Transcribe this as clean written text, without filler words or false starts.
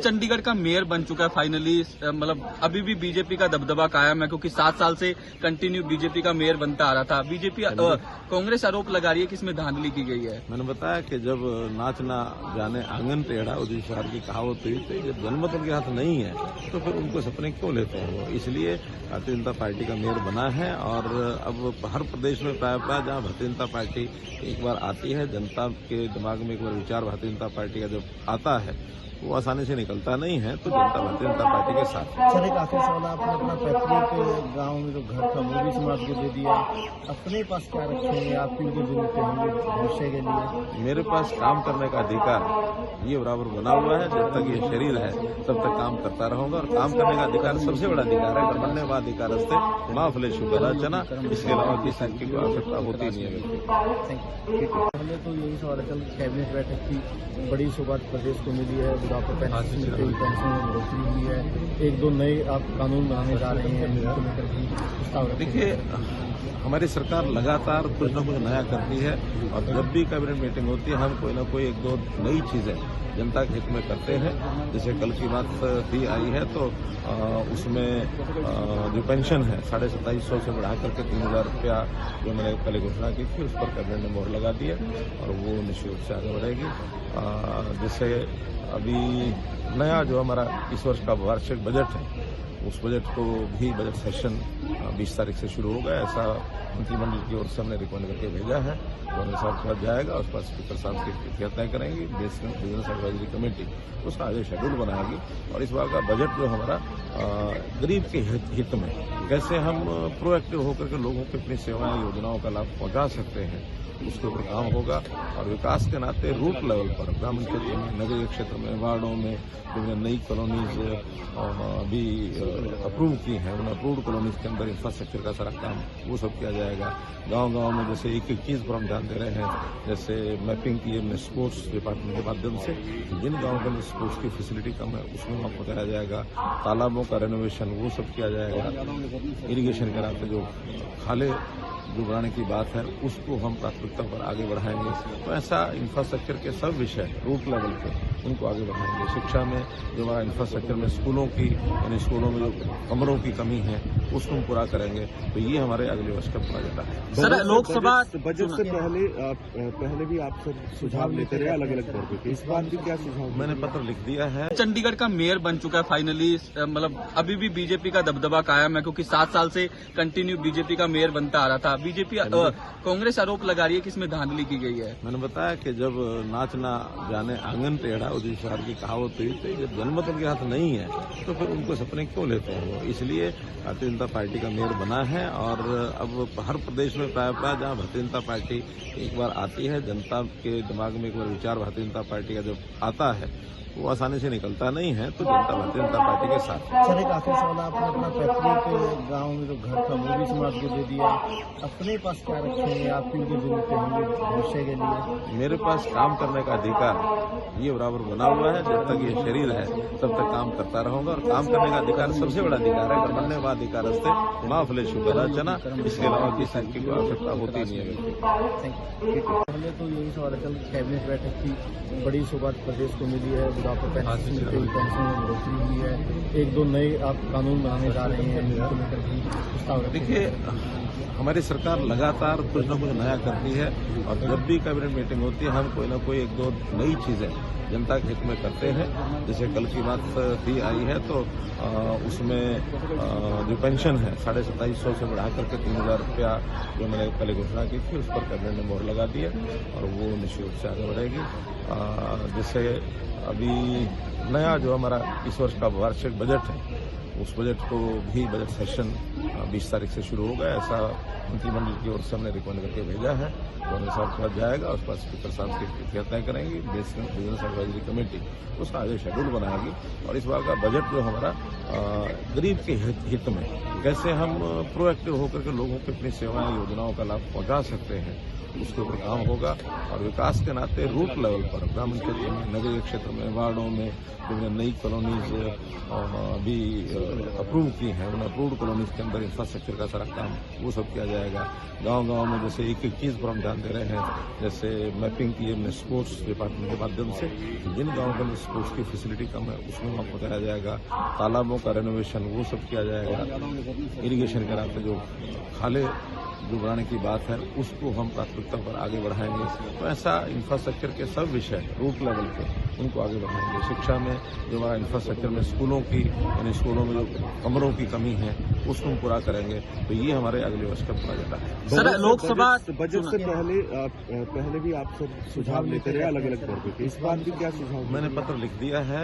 चंडीगढ़ का मेयर बन चुका है फाइनली। मतलब अभी भी बीजेपी का दबदबा कायम है क्योंकि 7 साल से कंटिन्यू बीजेपी का मेयर बनता आ रहा था। बीजेपी कांग्रेस आरोप लगा रही है कि इसमें धांधली की गई है। मैंने बताया कि जब नाच ना जाने आंगन टेढ़ा उदित शहर की कहावत हुई थी, जब जनमत उनके हाथ नहीं है तो फिर उनको सपने क्यों लेते हैं वो। इसलिए भारतीय जनता पार्टी का मेयर बना है और अब हर प्रदेश में प्राय जहाँ भारतीय जनता पार्टी एक बार आती है, जनता के दिमाग में एक बार विचार भारतीय जनता पार्टी का जब आता है वो आसानी से निकलता नहीं है, तो जनता भारतीय जनता पार्टी के साथ। सर, एक आखिरी सवाल, आपने अपना पैतृक गांव में जो घर था वो भी समाज को दे दिया, अपने पास क्या रखेंगे, आपकी जो जरूरतें होंगी भविष्य के लिए? मेरे पास काम करने का अधिकार ये बराबर बना हुआ है। जब तक ये शरीर है तब तक काम करता रहूंगा और काम करने का अधिकार सबसे बड़ा अधिकार है। बनने का अधिकार से माँ फलेशु चना, इसके अलावा किसी की कोई आवश्यकता होती नहीं है। पहले तो यही सवाल है, कल कैबिनेट बैठक की बड़ी सौगात प्रदेश को मिली है, बुढ़ापा पेंशन में बढ़ोतरी हुई है, 1-2 नए आप कानून बनाने जा रहे हैं, देखिए हमारी सरकार लगातार कुछ न कुछ नया करती है और जब भी कैबिनेट मीटिंग होती है हम कोई न कोई 1-2 नई चीजें जनता के हित में करते हैं। जैसे कल की बात भी आई है तो उसमें जो पेंशन है 2750 से बढ़ा करके 3000 रुपया जो मैंने पहले घोषणा की थी उस पर कैबिनेट ने मोहर लगा दी है और वो निश्चित रूप से आगे बढ़ेगी। जैसे अभी नया जो हमारा इस वर्ष का वार्षिक बजट है उस बजट को भी बजट सेशन 20 तारीख से शुरू होगा, ऐसा मंत्रिमंडल की ओर से हमने रिकमेंड करके भेजा है। गवर्नर साहब के पास जाएगा, उस पर स्पीकर साहब की तिथियां तय करेंगी, बिजनेस एडवाइजरी कमेटी उसका आगे शेड्यूल बनाएगी और इस बार का बजट जो हमारा गरीब के हित में कैसे हम प्रोएक्टिव होकर के लोगों को अपनी सेवाएं योजनाओं का लाभ पहुंचा सकते हैं उसके ऊपर काम होगा। और विकास के नाते रूट लेवल पर ग्रामीण क्षेत्र में, नगरीय क्षेत्र में, वार्डों में जो नई कॉलोनीज भी अप्रूव की हैं उन अप्रूव्ड कॉलोनीज के अंदर इंफ्रास्ट्रक्चर का सारा काम वो सब किया जाएगा। गांव-गांव में जैसे एक चीज पर हम ध्यान दे रहे हैं, जैसे मैपिंग की हमने स्पोर्ट्स डिपार्टमेंट के माध्यम से जिन गाँव के अंदर स्पोर्ट्स की फैसिलिटी कम है उसमें वहाँ पहुंचाया जाएगा। तालाबों का रेनोवेशन वो सब किया जाएगा। इरीगेशन के नाते जो खाले जो बढ़ाने की बात है उसको हम प्राथमिकता पर आगे बढ़ाएंगे। तो ऐसा इंफ्रास्ट्रक्चर के सब विषय रूट लेवल पे उनको आगे बढ़ाएंगे। शिक्षा में जो हमारा इंफ्रास्ट्रक्चर में स्कूलों की यानी स्कूलों में जो कमरों की कमी है उसको हम पूरा करेंगे। तो ये हमारे अगले वर्ष का पूरा एजेंडा है। सर, लोकसभा बजट से पहले भी आप सब सुझाव लेते रहे अलग अलग तौर पे, इस बार भी क्या सुझाव? मैंने पत्र लिख दिया है। चंडीगढ़ का मेयर बन चुका है फाइनली। मतलब अभी भी बीजेपी का दबदबा कायम है क्योंकि 7 साल से कंटिन्यू बीजेपी का मेयर बनता आ रहा था। बीजेपी कांग्रेस आरोप लगा रही है कि इसमें धांधली की गई है। मैंने बताया कि जब नाच ना जाने आंगन टेढ़ा उदित शहर की कहावत हुई थी, जब जनमत उनके हाथ नहीं है तो फिर उनको सपने क्यों लेते हैं वो। इसलिए भारतीय जनता पार्टी का मेयर बना है और अब हर प्रदेश में प्राय जहाँ भारतीय जनता पार्टी एक बार आती है, जनता के दिमाग में एक बार विचार भारतीय जनता पार्टी का जब आता है वो आसानी से निकलता नहीं है, तो जनता भारतीय जनता पार्टी के साथ। सर, एक आखिरी सवाल, आपने अपना पैतृक गांव में जो घर था वो भी समाज को दे दिया, अपने पास क्या रखेंगे, आपकी जो जरूरतें होंगी भविष्य के लिए? मेरे पास काम करने का अधिकार ये बराबर बना हुआ है। जब तक ये शरीर है तब तक काम करता रहूंगा और काम करने का अधिकार सबसे बड़ा अधिकार है। बनने का अधिकार से माँ फलेशु चना, इसके अलावा किसी की कोई आवश्यकता होती नहीं है। पहले तो यही सवाल है, कल कैबिनेट बैठक की बड़ी सौगात प्रदेश को मिली है, बुढ़ापा पेंशन में बढ़ोतरी हुई है, 1-2 नए आप कानून बनाने जा रहे हैं। देखिए हमारी सरकार लगातार कुछ न कुछ नया करती है और जब भी कैबिनेट मीटिंग होती है हम कोई न कोई 1-2 नई चीजें जनता के हित में करते हैं। जैसे कल की बात भी आई है तो उसमें जो पेंशन है 2750 से बढ़ा करके 3000 रुपया जो मैंने पहले घोषणा की थी उस पर कैबिनेट ने मोहर लगा दी है और वो निश्चित रूप से आगे बढ़ेगी। जैसे अभी नया जो हमारा इस वर्ष का वार्षिक बजट है उस बजट को भी बजट सेशन 20 तारीख से शुरू होगा, ऐसा मंत्रिमंडल की ओर से हमने रिकमेंड करके भेजा है। गवर्नर साहब के पास जाएगा, उस पर स्पीकर साहब की तिथियां तय करेंगी, बिजनेस एडवाइजरी कमेटी उसका आगे शेड्यूल बनाएगी और इस बार का बजट जो हमारा गरीब के हित में कैसे हम प्रोएक्टिव होकर के लोगों को अपनी सेवाएं योजनाओं का लाभ पहुंचा सकते हैं उसके ऊपर काम होगा। और विकास के नाते रूट लेवल पर ग्रामीण क्षेत्र में, नगरीय क्षेत्र में, वार्डों में जो नई कॉलोनीज भी अप्रूव की हैं उन अप्रूव्ड कॉलोनीज के अंदर अंदर इंफ्रास्ट्रक्चर का सारा काम वो सब किया जाएगा। गांव-गांव में जैसे एक-एक चीज़ पर हम ध्यान दे रहे हैं, जैसे मैपिंग की हमने स्पोर्ट्स डिपार्टमेंट के माध्यम से जिन गाँव के अंदर स्पोर्ट्स की फैसिलिटी कम है उसमें वहाँ पहुँचाया जाएगा। तालाबों का रेनोवेशन वो सब किया जाएगा। इरिगेशन के रास्ते जो खाले जो बढ़ाने की बात है उसको हम प्राथमिकता पर आगे बढ़ाएंगे। तो ऐसा इंफ्रास्ट्रक्चर के सब विषय रूट लेवल पे उनको आगे बढ़ाएंगे। शिक्षा में जो हमारा इंफ्रास्ट्रक्चर में स्कूलों की यानी स्कूलों में जो कमरों की कमी है उसको हम पूरा करेंगे। तो ये हमारे अगले वर्ष का प्रोजेक्ट है। सर लोकसभा बजट से पहले भी आप सब सुझाव लेते रहे अलग अलग तौर पे, इस बार भी क्या सुझाव? मैंने पत्र लिख दिया है।